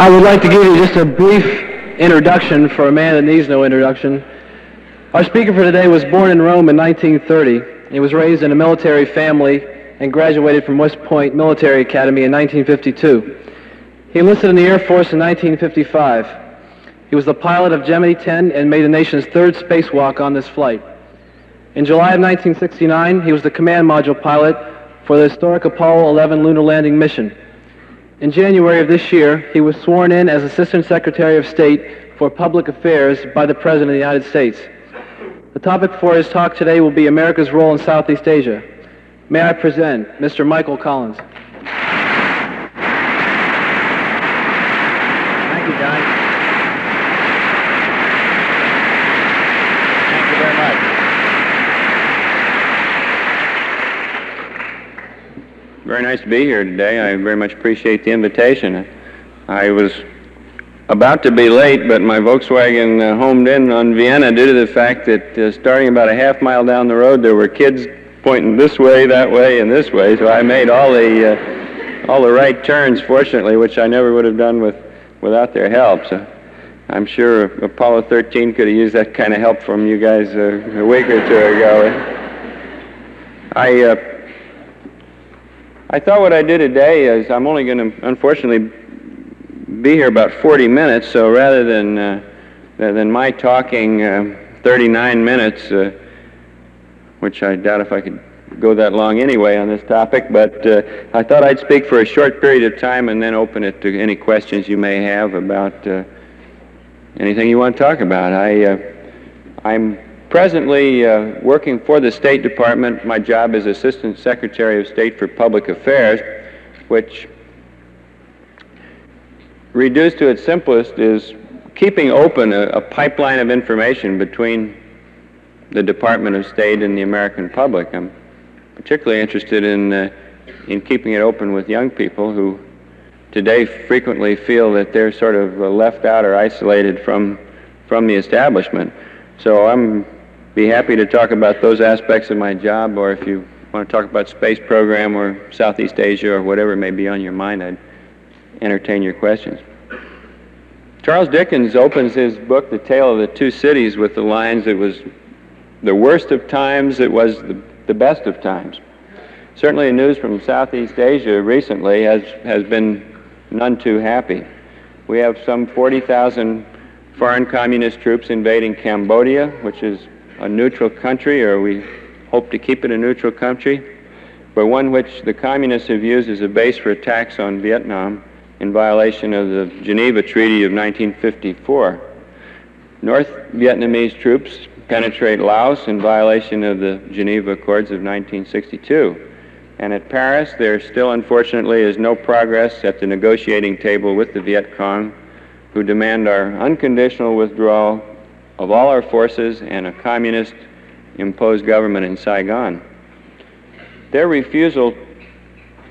I would like to give you just a brief introduction for a man that needs no introduction. Our speaker for today was born in Rome in 1930. He was raised in a military family and graduated from West Point Military Academy in 1952. He enlisted in the Air Force in 1955. He was the pilot of Gemini 10 and made the nation's third spacewalk on this flight. In July of 1969, he was the command module pilot for the historic Apollo 11 lunar landing mission. In January of this year, he was sworn in as Assistant Secretary of State for Public Affairs by the President of the United States. The topic for his talk today will be America's role in Southeast Asia. May I present Mr. Michael Collins. Thank you, Don. Thank you very much. Very nice to be here today. I very much appreciate the invitation. I was about to be late, but my Volkswagen homed in on Vienna due to the fact that starting about a half mile down the road, there were kids pointing this way, that way, and this way. So I made all the right turns, fortunately, which I never would have done without their help. So I'm sure Apollo 13 could have used that kind of help from you guys a week or two ago. I thought what I do today is I'm only going to, unfortunately, be here about 40 minutes. So rather than my talking 39 minutes, which I doubt if I could go that long anyway on this topic, but I thought I'd speak for a short period of time and then open it to any questions you may have about anything you want to talk about. I'm presently working for the State Department. My job is Assistant Secretary of State for Public Affairs, which, reduced to its simplest, is keeping open a pipeline of information between the Department of State and the American public. I'm particularly interested in keeping it open with young people who today frequently feel that they're sort of left out or isolated from the establishment. So I'm be happy to talk about those aspects of my job, or if you want to talk about space program or Southeast Asia or whatever may be on your mind, I'd entertain your questions. Charles Dickens opens his book, The Tale of the Two Cities, with the lines, "It was the worst of times, it was the best of times." Certainly the news from Southeast Asia recently has been none too happy. We have some 40,000 foreign communist troops invading Cambodia, which is a neutral country, or we hope to keep it a neutral country, but one which the communists have used as a base for attacks on Vietnam in violation of the Geneva Treaty of 1954. North Vietnamese troops penetrate Laos in violation of the Geneva Accords of 1962. And at Paris, there still, unfortunately, is no progress at the negotiating table with the Viet Cong, who demand our unconditional withdrawal of all our forces and a communist-imposed government in Saigon. Their refusal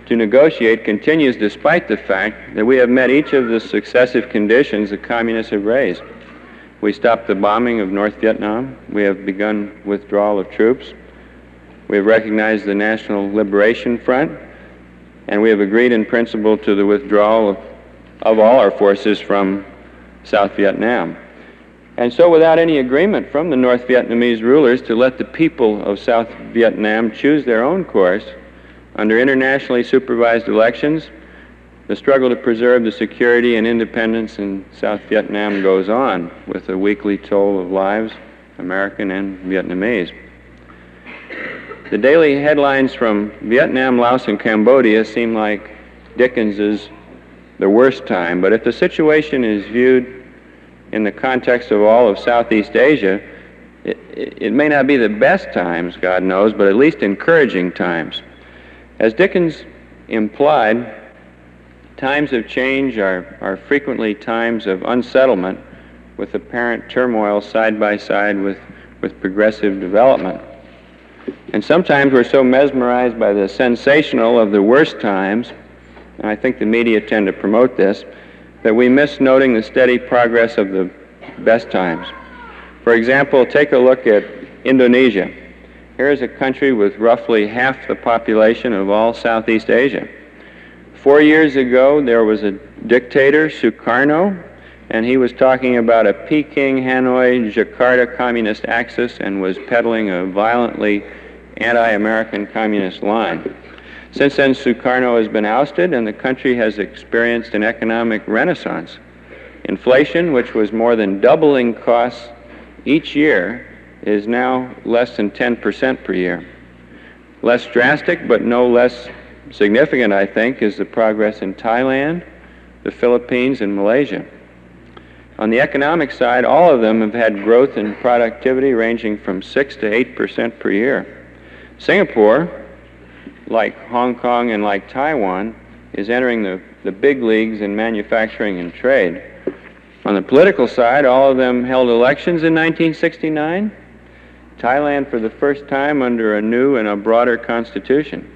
to negotiate continues despite the fact that we have met each of the successive conditions the communists have raised. We stopped the bombing of North Vietnam. We have begun withdrawal of troops. We have recognized the National Liberation Front, and we have agreed in principle to the withdrawal of all our forces from South Vietnam. And so without any agreement from the North Vietnamese rulers to let the people of South Vietnam choose their own course, under internationally supervised elections, the struggle to preserve the security and independence in South Vietnam goes on, with a weekly toll of lives, American and Vietnamese. The daily headlines from Vietnam, Laos, and Cambodia seem like Dickens's The Worst Time, but if the situation is viewed in the context of all of Southeast Asia, it may not be the best times, God knows, but at least encouraging times. As Dickens implied, times of change are frequently times of unsettlement, with apparent turmoil side by side with progressive development. And sometimes we're so mesmerized by the sensational of the worst times, and I think the media tend to promote this, that we miss noting the steady progress of the best times. For example, take a look at Indonesia. Here is a country with roughly half the population of all Southeast Asia. 4 years ago, there was a dictator, Sukarno, and he was talking about a Peking, Hanoi, Jakarta communist axis and was peddling a violently anti-American communist line. Since then, Sukarno has been ousted and the country has experienced an economic renaissance. Inflation, which was more than doubling costs each year, is now less than 10% per year. Less drastic, but no less significant, I think, is the progress in Thailand, the Philippines, and Malaysia. On the economic side, all of them have had growth in productivity ranging from 6 to 8% per year. Singapore, like Hong Kong and like Taiwan, is entering the big leagues in manufacturing and trade. On the political side, all of them held elections in 1969. Thailand for the first time under a new and a broader constitution.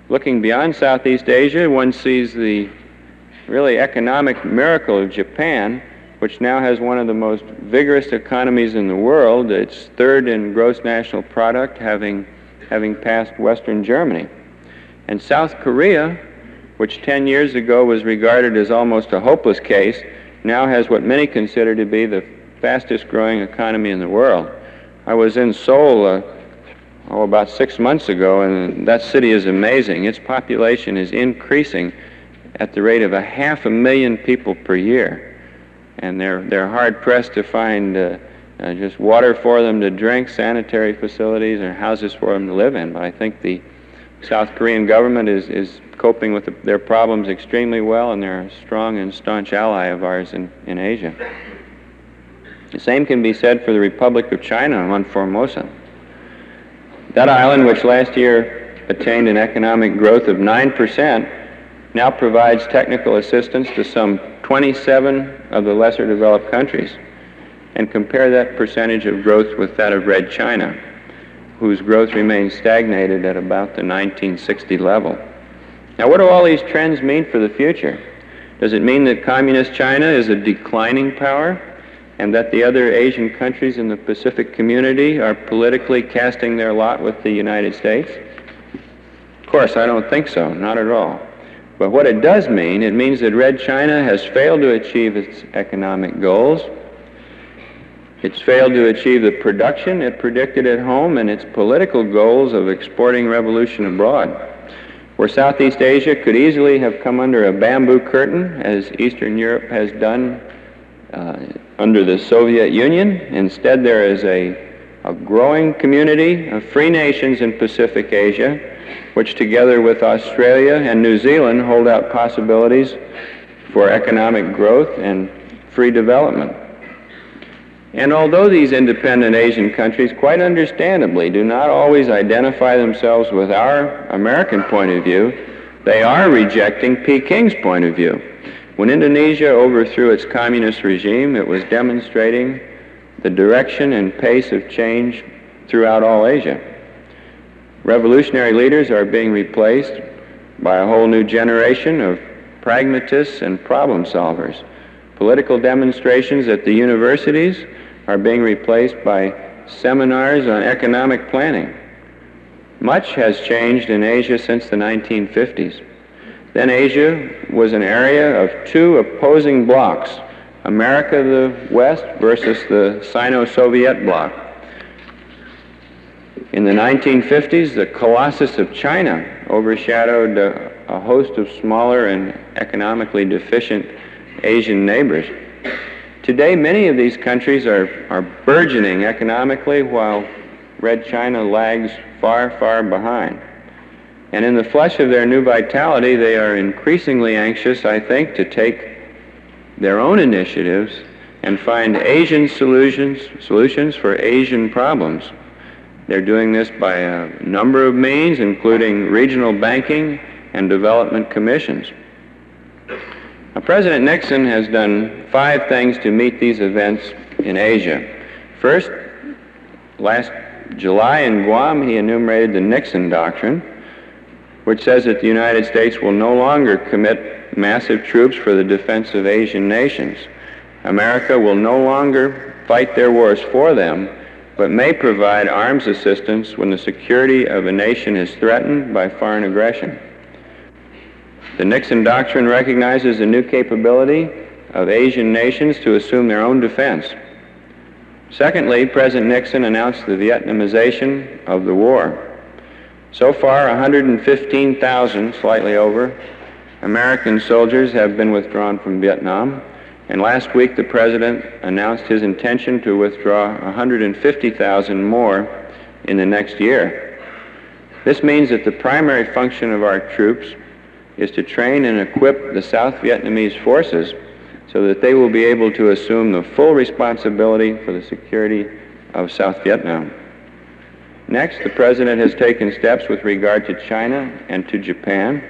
Looking beyond Southeast Asia, one sees the really economic miracle of Japan, which now has one of the most vigorous economies in the world. It's third in gross national product, having passed Western Germany. And South Korea, which 10 years ago was regarded as almost a hopeless case, now has what many consider to be the fastest growing economy in the world. I was in Seoul about 6 months ago, and that city is amazing. Its population is increasing at the rate of 500,000 people per year. And they're hard-pressed to find just water for them to drink, sanitary facilities, or houses for them to live in. But I think the South Korean government is coping with their problems extremely well, and they're a strong and staunch ally of ours in Asia. The same can be said for the Republic of China on Formosa. That island, which last year attained an economic growth of 9%, now provides technical assistance to some 27 of the lesser developed countries. And compare that percentage of growth with that of Red China, whose growth remains stagnated at about the 1960 level. Now, what do all these trends mean for the future? Does it mean that Communist China is a declining power, and that the other Asian countries in the Pacific community are politically casting their lot with the United States? Of course, I don't think so, not at all. But what it does mean, it means that Red China has failed to achieve its economic goals. It's failed to achieve the production it predicted at home and its political goals of exporting revolution abroad. Where Southeast Asia could easily have come under a bamboo curtain, as Eastern Europe has done under the Soviet Union, instead there is a growing community of free nations in Pacific Asia, which together with Australia and New Zealand hold out possibilities for economic growth and free development. And although these independent Asian countries, quite understandably, do not always identify themselves with our American point of view, they are rejecting Peking's point of view. When Indonesia overthrew its communist regime, it was demonstrating the direction and pace of change throughout all Asia. Revolutionary leaders are being replaced by a whole new generation of pragmatists and problem solvers. Political demonstrations at the universities are being replaced by seminars on economic planning. Much has changed in Asia since the 1950s. Then Asia was an area of two opposing blocs, America the West versus the Sino-Soviet bloc. In the 1950s, the colossus of China overshadowed a host of smaller and economically deficient Asian neighbors. Today, many of these countries are burgeoning economically, while Red China lags far, far behind. And in the flush of their new vitality, they are increasingly anxious, I think, to take their own initiatives and find Asian solutions for Asian problems. They're doing this by a number of means, including regional banking and development commissions. Now, President Nixon has done 5 things to meet these events in Asia. First, last July in Guam, he enumerated the Nixon Doctrine, which says that the United States will no longer commit massive troops for the defense of Asian nations. America will no longer fight their wars for them, but may provide arms assistance when the security of a nation is threatened by foreign aggression. The Nixon Doctrine recognizes the new capability of Asian nations to assume their own defense. Secondly, President Nixon announced the Vietnamization of the war. So far, 115,000, slightly over, American soldiers have been withdrawn from Vietnam, and last week the President announced his intention to withdraw 150,000 more in the next year. This means that the primary function of our troops is to train and equip the South Vietnamese forces so that they will be able to assume the full responsibility for the security of South Vietnam. Next, the President has taken steps with regard to China and to Japan,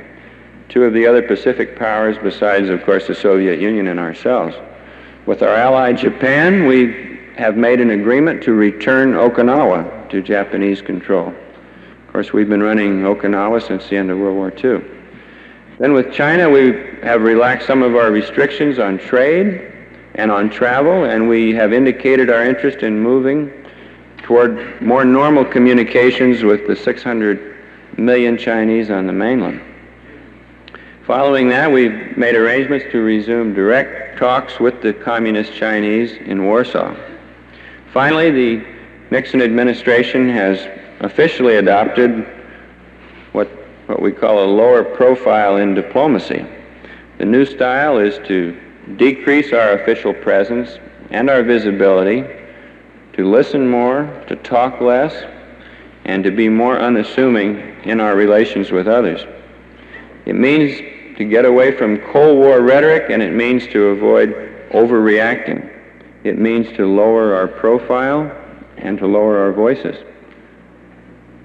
two of the other Pacific powers besides, of course, the Soviet Union and ourselves. With our ally Japan, we have made an agreement to return Okinawa to Japanese control. Of course, we've been running Okinawa since the end of World War II. Then with China, we have relaxed some of our restrictions on trade and on travel, and we have indicated our interest in moving toward more normal communications with the 600 million Chinese on the mainland. Following that, we've made arrangements to resume direct talks with the Communist Chinese in Warsaw. Finally, the Nixon administration has officially adopted what we call a lower profile in diplomacy. The new style is to decrease our official presence and our visibility, to listen more, to talk less, and to be more unassuming in our relations with others. It means to get away from Cold War rhetoric, and it means to avoid overreacting. It means to lower our profile and to lower our voices.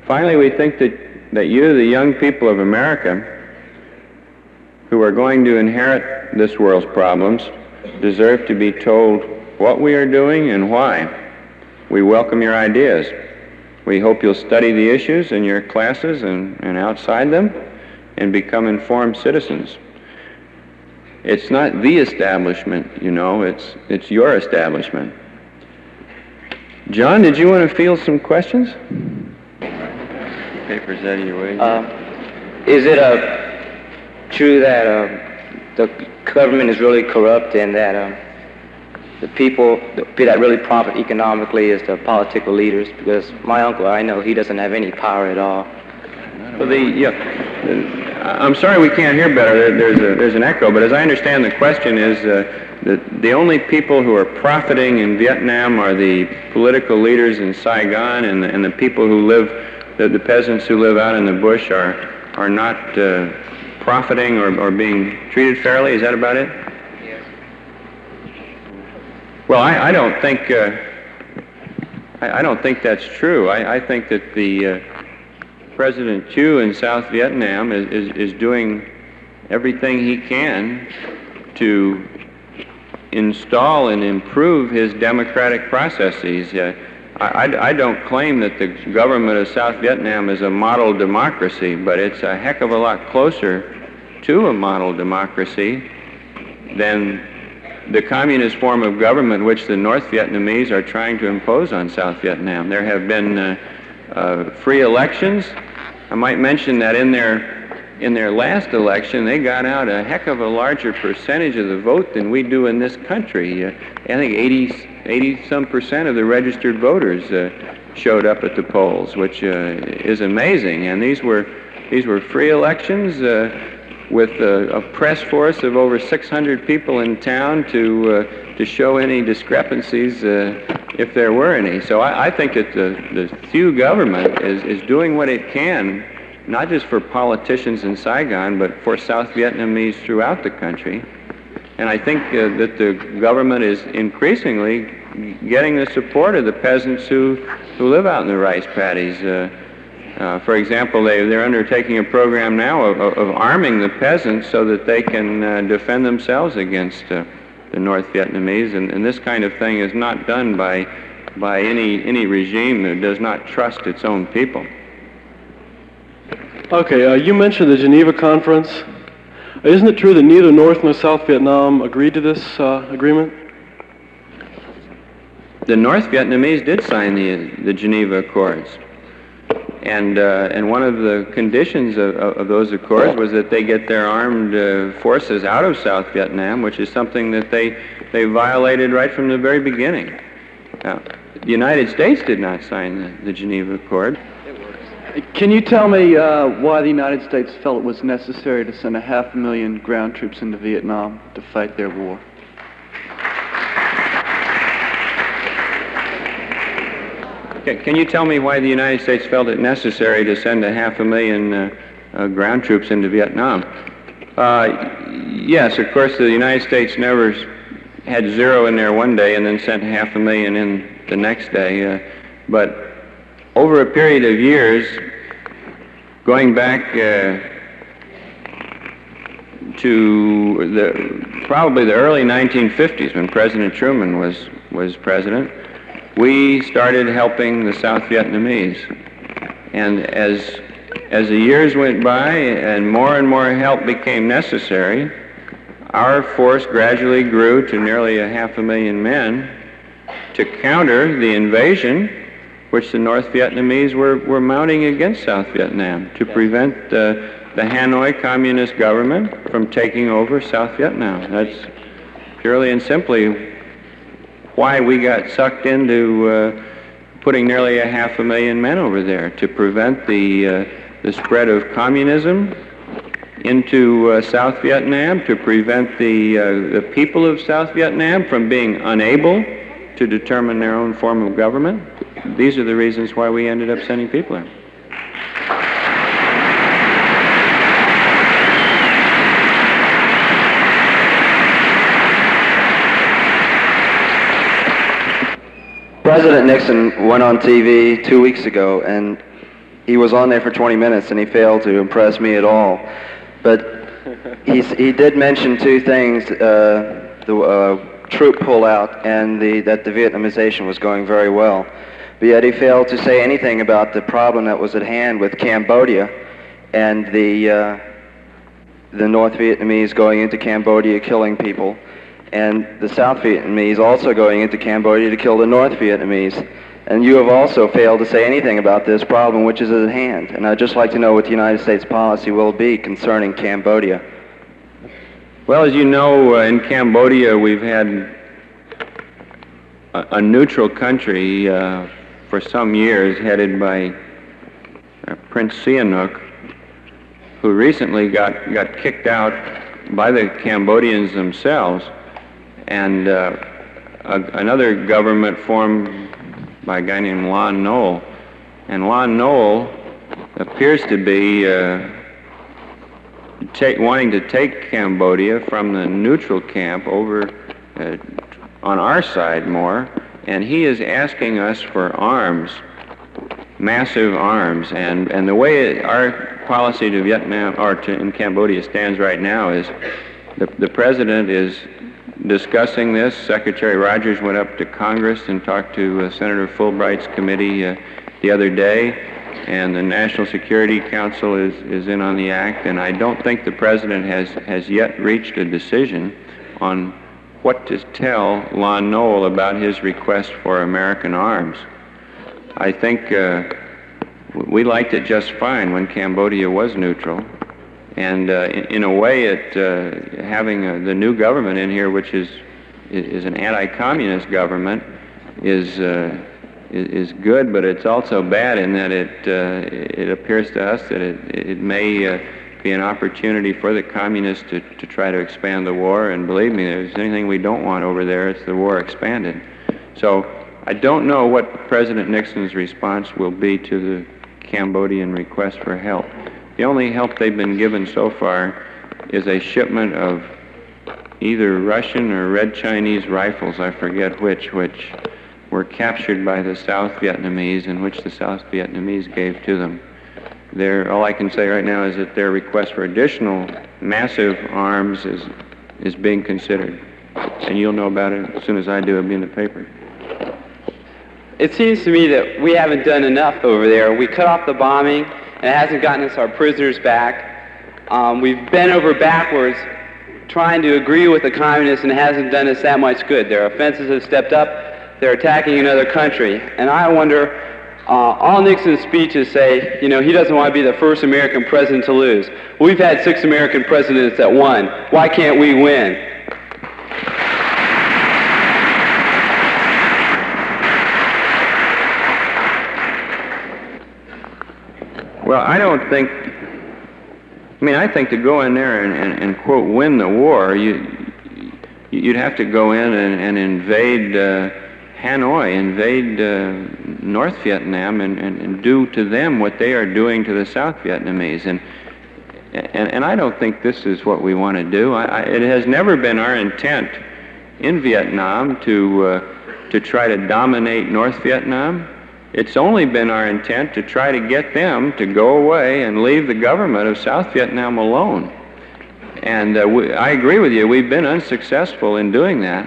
Finally, we think that you, the young people of America, who are going to inherit this world's problems, deserve to be told what we are doing and why. We welcome your ideas. We hope you'll study the issues in your classes and outside them and become informed citizens. It's not the establishment, you know, it's your establishment. John, did you want to field some questions? Papers out of your way. Is it true that the government is really corrupt and that the people that really profit economically is the political leaders? Because my uncle, I know he doesn't have any power at all. Well, I'm sorry we can't hear better. There's an echo, but as I understand the question is the only people who are profiting in Vietnam are the political leaders in Saigon, and the people who live, the peasants who live out in the bush are not profiting or being treated fairly. Is that about it? Yes. Well, I don't think that's true. I think that the President Thieu in South Vietnam is doing everything he can to install and improve his democratic processes. I don't claim that the government of South Vietnam is a model democracy, but it's a heck of a lot closer to a model democracy than the communist form of government which the North Vietnamese are trying to impose on South Vietnam. There have been free elections. I might mention that in their last election, they got out a heck of a larger percentage of the vote than we do in this country. I think 80-some% of the registered voters showed up at the polls, which is amazing. And these were free elections with a press force of over 600 people in town to show any discrepancies if there were any. So I think that the Thieu government is doing what it can, not just for politicians in Saigon, but for South Vietnamese throughout the country. And I think that the government is increasingly getting the support of the peasants who live out in the rice paddies. For example, they're undertaking a program now of arming the peasants so that they can defend themselves against the North Vietnamese. And this kind of thing is not done by any regime that does not trust its own people. Okay, you mentioned the Geneva Conference. Isn't it true that neither North nor South Vietnam agreed to this agreement? The North Vietnamese did sign the Geneva Accords. And one of the conditions of those accords was that they get their armed forces out of South Vietnam, which is something that they violated right from the very beginning. Now, the United States did not sign the Geneva Accord. Can you tell me why the United States felt it was necessary to send 500,000 ground troops into Vietnam to fight their war? Can you tell me why the United States felt it necessary to send 500,000 ground troops into Vietnam? Yes, of course, the United States never had zero in there one day and then sent 500,000 in the next day. But over a period of years, going back to probably the early 1950s, when President Truman was president, we started helping the South Vietnamese. And as the years went by and more help became necessary, our force gradually grew to nearly 500,000 men to counter the invasion which the North Vietnamese were mounting against South Vietnam, to prevent the Hanoi Communist government from taking over South Vietnam. That's purely and simply why we got sucked into putting nearly 500,000 men over there, to prevent the spread of communism into South Vietnam, to prevent the people of South Vietnam from being unable to determine their own form of government. These are the reasons why we ended up sending people there. President Nixon went on TV 2 weeks ago, and he was on there for 20 minutes, and he failed to impress me at all. But he did mention two things, the troop pullout and that the Vietnamization was going very well. But yet he failed to say anything about the problem that was at hand with Cambodia and the North Vietnamese going into Cambodia killing people, and the South Vietnamese also going into Cambodia to kill the North Vietnamese. And you have also failed to say anything about this problem which is at hand. And I'd just like to know what the United States policy will be concerning Cambodia. Well, as you know, in Cambodia we've had a neutral country for some years headed by Prince Sihanouk, who recently got kicked out by the Cambodians themselves, and another government formed by a guy named Lon Nol. And Lon Nol appears to be wanting to take Cambodia from the neutral camp over on our side more, and he is asking us for arms, massive arms. And the way our policy to Vietnam or in Cambodia stands right now is the president is discussing this. Secretary Rogers went up to Congress and talked to Senator Fulbright's committee the other day, and the National Security Council is in on the act, and I don't think the president has yet reached a decision on what to tell Lon Nol about his request for American arms. I think we liked it just fine when Cambodia was neutral, and in a way having the new government in here, which is an anti-communist government, is good, but it's also bad in that it appears to us that it may be an opportunity for the communists to try to expand the war, and believe me, if there's anything we don't want over there, it's the war expanded. So I don't know what President Nixon's response will be to the Cambodian request for help. The only help they've been given so far is a shipment of either Russian or Red Chinese rifles, I forget which were captured by the South Vietnamese, and which the South Vietnamese gave to them. All I can say right now is that their request for additional massive arms is being considered. And you'll know about it as soon as I do. It'll be in the paper. It seems to me that we haven't done enough over there. We cut off the bombing, and it hasn't gotten us our prisoners back. We've bent over backwards trying to agree with the communists, and it hasn't done us that much good. Their offenses have stepped up. They're attacking another country. And I wonder all Nixon's speeches say, you know, he doesn't want to be the first American president to lose. We've had 6 American presidents that won. Why can't we win? Well, I don't think, I think to go in there and quote, win the war, you'd have to go in and invade Hanoi, invade North Vietnam, and do to them what they are doing to the South Vietnamese. And I don't think this is what we want to do. It has never been our intent in Vietnam to try to dominate North Vietnam. It's only been our intent to try to get them to go away and leave the government of South Vietnam alone. And I agree with you, we've been unsuccessful in doing that,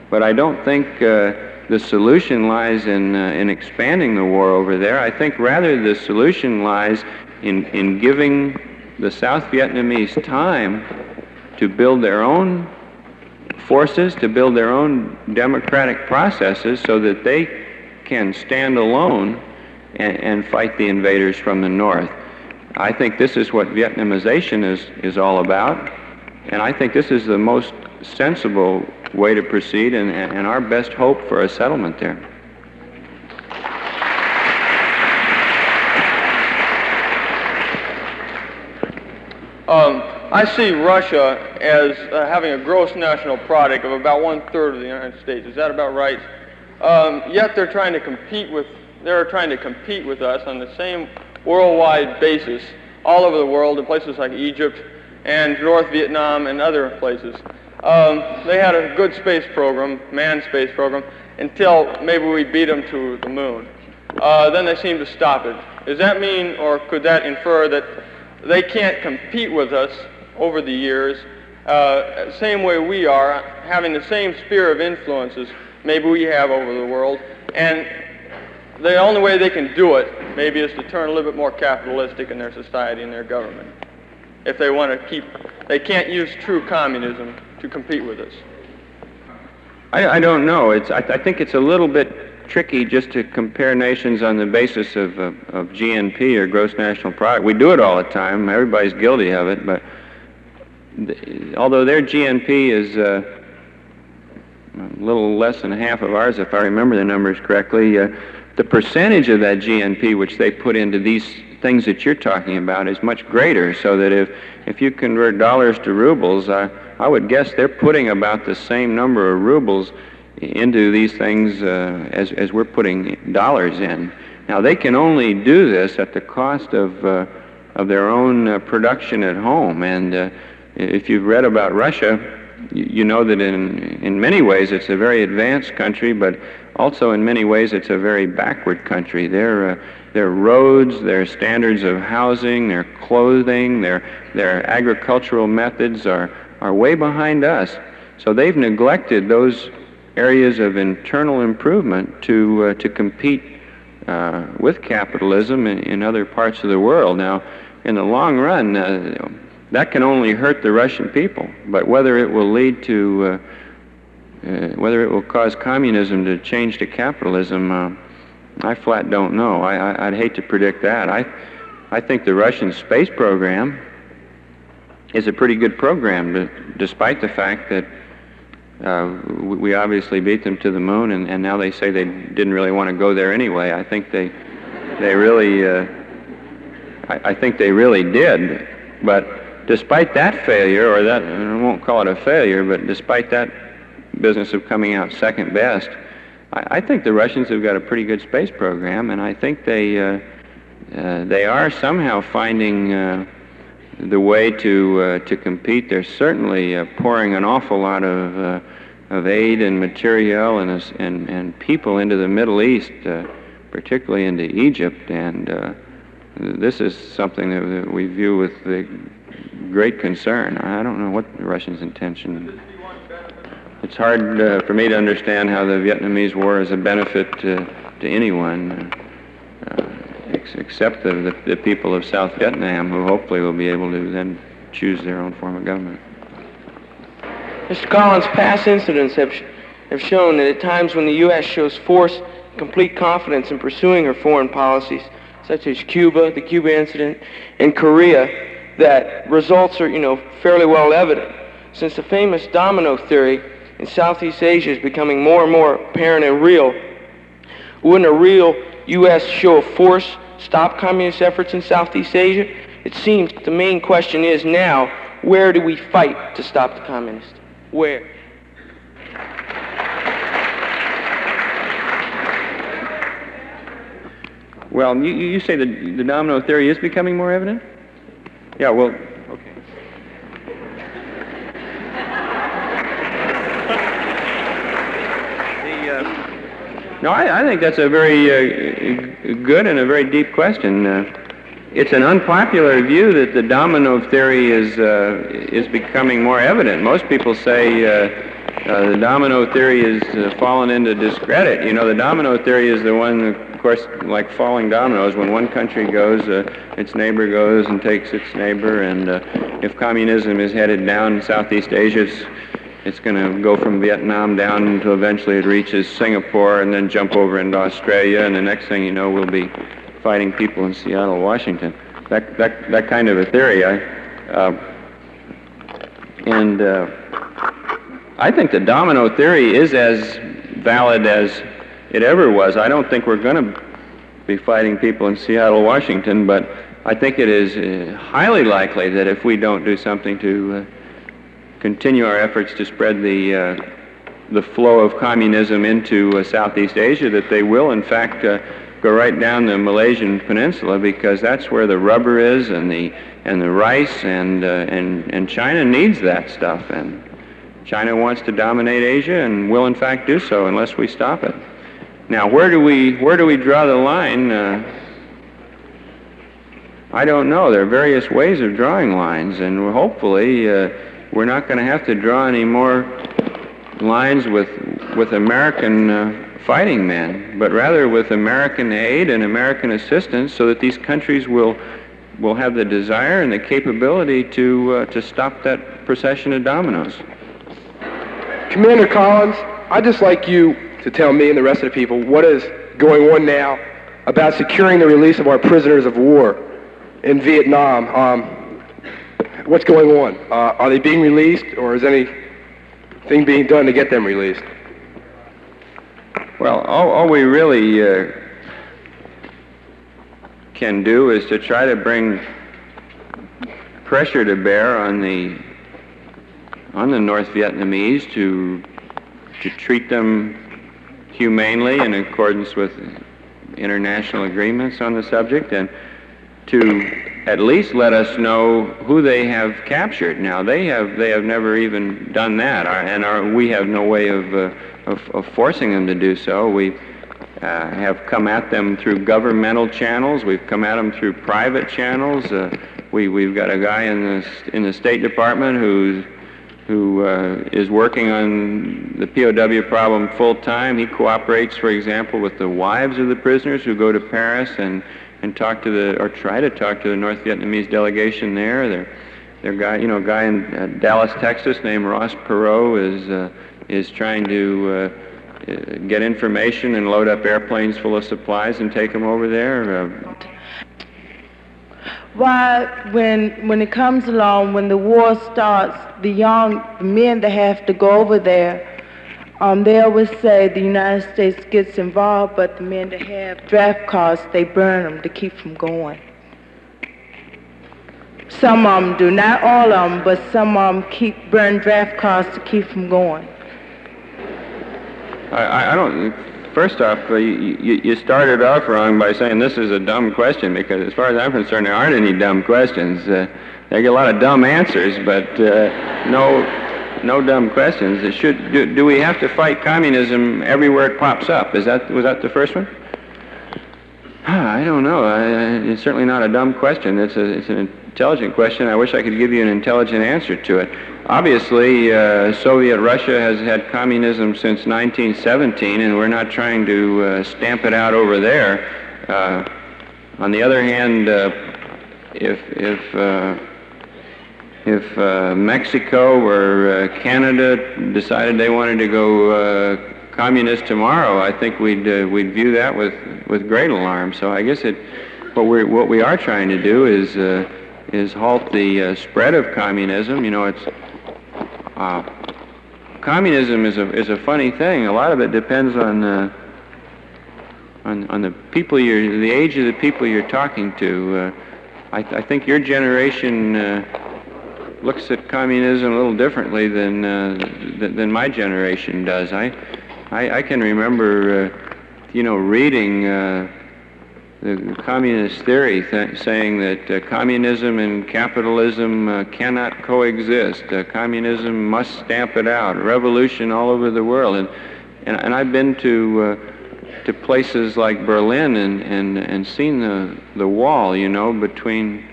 but I don't think the solution lies in expanding the war over there. I think rather the solution lies in giving the South Vietnamese time to build their own forces, to build their own democratic processes so that they can stand alone and fight the invaders from the north. I think this is what Vietnamization is all about, and I think this is the most sensible way to proceed and our best hope for a settlement there. I see Russia as having a gross national product of about 1/3 of the United States. Is that about right? Yet they're trying to compete with us on the same worldwide basis all over the world in places like Egypt and North Vietnam and other places. They had a good space program, manned space program, until maybe we beat them to the moon. Then they seemed to stop it. Does that mean, or could that infer that they can't compete with us over the years, same way we are, having the same sphere of influences maybe we have over the world, and the only way they can do it maybe is to turn a little bit more capitalistic in their society and their government. If they want to they can't use true communism to compete with us. I don't know. I think it's a little bit tricky just to compare nations on the basis of GNP or gross national product. We do it all the time. Everybody's guilty of it, but although their GNP is a little less than half of ours, if I remember the numbers correctly, the percentage of that GNP which they put into these things that you're talking about is much greater, so that if you convert dollars to rubles, I would guess they're putting about the same number of rubles into these things as we're putting dollars in. Now, they can only do this at the cost of their own production at home, and if you've read about Russia, you know that in many ways it's a very advanced country, but also in many ways it's a very backward country. Their roads, their standards of housing, their clothing, their agricultural methods are way behind us. So they've neglected those areas of internal improvement to compete with capitalism in other parts of the world. Now, in the long run, that can only hurt the Russian people, but whether it will lead to, whether it will cause communism to change to capitalism, I flat don't know. I'd hate to predict that. I think the Russian space program is a pretty good program, despite the fact that we obviously beat them to the moon, and now they say they didn't really want to go there anyway. I think they really, I think they really did, but despite that failure, or that, I won't call it a failure, but despite that business of coming out second best, I think the Russians have got a pretty good space program, and I think they are somehow finding the way to compete. They're certainly pouring an awful lot of aid and material and people into the Middle East, particularly into Egypt, and this is something that we view with great concern. I don't know what the Russians' intention is. It's hard for me to understand how the Vietnamese War is a benefit to anyone, except the people of South Vietnam, who hopefully will be able to then choose their own form of government. Mr. Collins, past incidents have shown that at times when the U.S. shows force complete confidence in pursuing her foreign policies, such as Cuba, the Cuba incident, and Korea, that results are, fairly well evident. Since the famous domino theory in Southeast Asia is becoming more and more apparent and real, wouldn't a real U.S. show of force stop communist efforts in Southeast Asia? It seems the main question is now, where do we fight to stop the communists? Where? Well, you say the domino theory is becoming more evident? Yeah, well, okay. No, I think that's a very good and a very deep question. It's an unpopular view that the domino theory is becoming more evident. Most people say the domino theory is fallen into discredit. The domino theory is the one, of course, like falling dominoes. When one country goes, its neighbor goes and takes its neighbor. And if communism is headed down in Southeast Asia, it's going to go from Vietnam down until eventually it reaches Singapore and then jump over into Australia. And the next thing you know, we'll be fighting people in Seattle, Washington. That kind of a theory. I think the domino theory is as valid as it ever was. I don't think we're going to be fighting people in Seattle, Washington, but I think it is highly likely that if we don't do something to continue our efforts to spread the flow of communism into Southeast Asia, that they will, in fact, go right down the Malaysian Peninsula, because that's where the rubber is and the rice, and China needs that stuff, and China wants to dominate Asia and will, in fact, do so unless we stop it. Now, where do we draw the line? I don't know. There are various ways of drawing lines, and hopefully we're not going to have to draw any more lines with American fighting men, but rather with American aid and American assistance, so that these countries will have the desire and the capability to stop that procession of dominoes. Commander Collins, I'd just like you to tell me and the rest of the people what is going on now about securing the release of our prisoners of war in Vietnam. What's going on? Are they being released, or is anything being done to get them released? Well, all we really can do is to try to bring pressure to bear on the North Vietnamese to treat them humanely in accordance with international agreements on the subject, and to at least let us know who they have captured. Now, they have never even done that, and we have no way of forcing them to do so. We have come at them through governmental channels. We've come at them through private channels. We've got a guy in the State Department who is working on the POW problem full time. He cooperates, for example, with the wives of the prisoners who go to Paris and talk to try to talk to the North Vietnamese delegation there. Their guy in Dallas, Texas, named Ross Perot is trying to get information and load up airplanes full of supplies and take them over there. Why, when it comes along, when the war starts, the men that have to go over there, they always say the United States gets involved, but the men that have draft cards, they burn them to keep from going. Some of them do, not all of them, but some of them burn draft cards to keep from going. I don't. First off, you started off wrong by saying this is a dumb question, because as far as I'm concerned, there aren't any dumb questions. They get a lot of dumb answers, but no dumb questions. Do we have to fight communism everywhere it pops up? Was that the first one? I don't know. It's certainly not a dumb question. It's an intelligent question. I wish I could give you an intelligent answer to it. Obviously, Soviet Russia has had communism since 1917, and we're not trying to stamp it out over there. On the other hand, if Mexico or Canada decided they wanted to go communist tomorrow, I think we'd view that with great alarm. So I guess what we are trying to do is halt the spread of communism. You know, it's communism is a funny thing. A lot of it depends on the people the age of the people you're talking to. I think your generation looks at communism a little differently than my generation does. I can remember, reading the communist theory saying that communism and capitalism cannot coexist. Communism must stamp it out. Revolution all over the world, and I've been to places like Berlin and seen the wall, between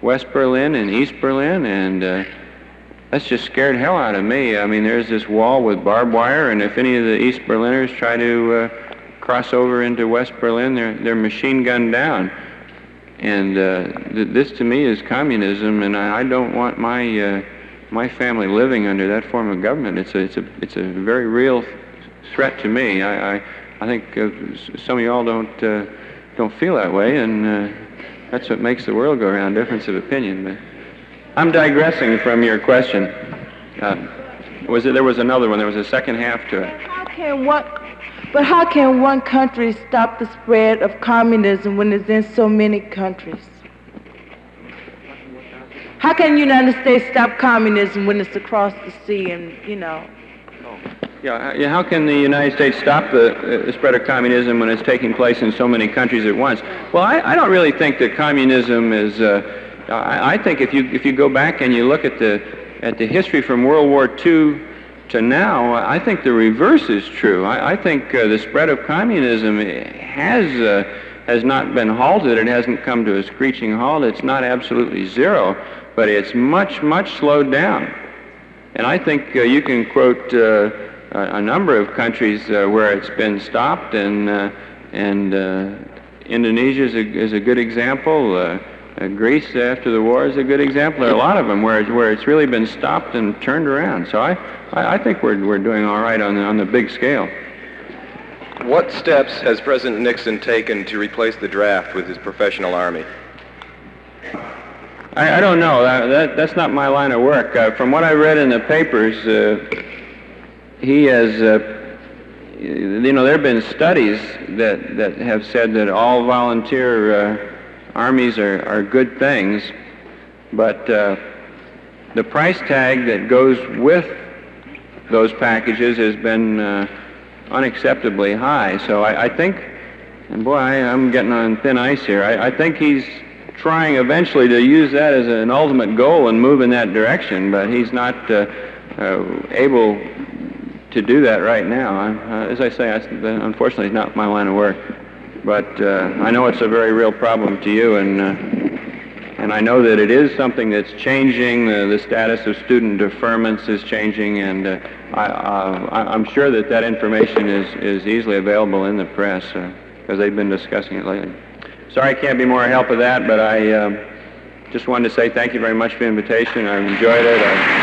West Berlin and East Berlin, and that's just scared hell out of me. I mean, there's this wall with barbed wire, and if any of the East Berliners try to cross over into West Berlin, they're machine gunned down. And this to me is communism, and I don't want my family living under that form of government. It's a very real threat to me. I think some of y'all don't feel that way, and that's what makes the world go around, difference of opinion. But I'm digressing from your question. There was another one. There was a second half to it. How can one country stop the spread of communism when it's in so many countries? How can the United States stop communism when it's across the sea and, Yeah, how can the United States stop the spread of communism when it's taking place in so many countries at once? Well, I don't really think that communism is. I think if you go back and you look at the history from World War II to now, I think the reverse is true. I think the spread of communism has not been halted. It hasn't come to a screeching halt. It's not absolutely zero, but it's much, much slowed down. And I think you can quote a number of countries where it's been stopped, and Indonesia is a good example. Greece after the war is a good example. There are a lot of them where it's really been stopped and turned around. So I think we're doing all right on the big scale. What steps has President Nixon taken to replace the draft with his professional army? I don't know. That's not my line of work. From what I read in the papers, he has, there have been studies that have said that all volunteer armies are good things, but the price tag that goes with those packages has been unacceptably high. So I think, and boy, I'm getting on thin ice here, I think he's trying eventually to use that as an ultimate goal and move in that direction, but he's not able to do that right now. As I say, unfortunately, it's not my line of work. But I know it's a very real problem to you, and I know that it is something that's changing. The status of student deferments is changing, and I'm sure that information is easily available in the press because they've been discussing it lately. Sorry I can't be more help with that, but I just wanted to say thank you very much for the invitation. I've enjoyed it.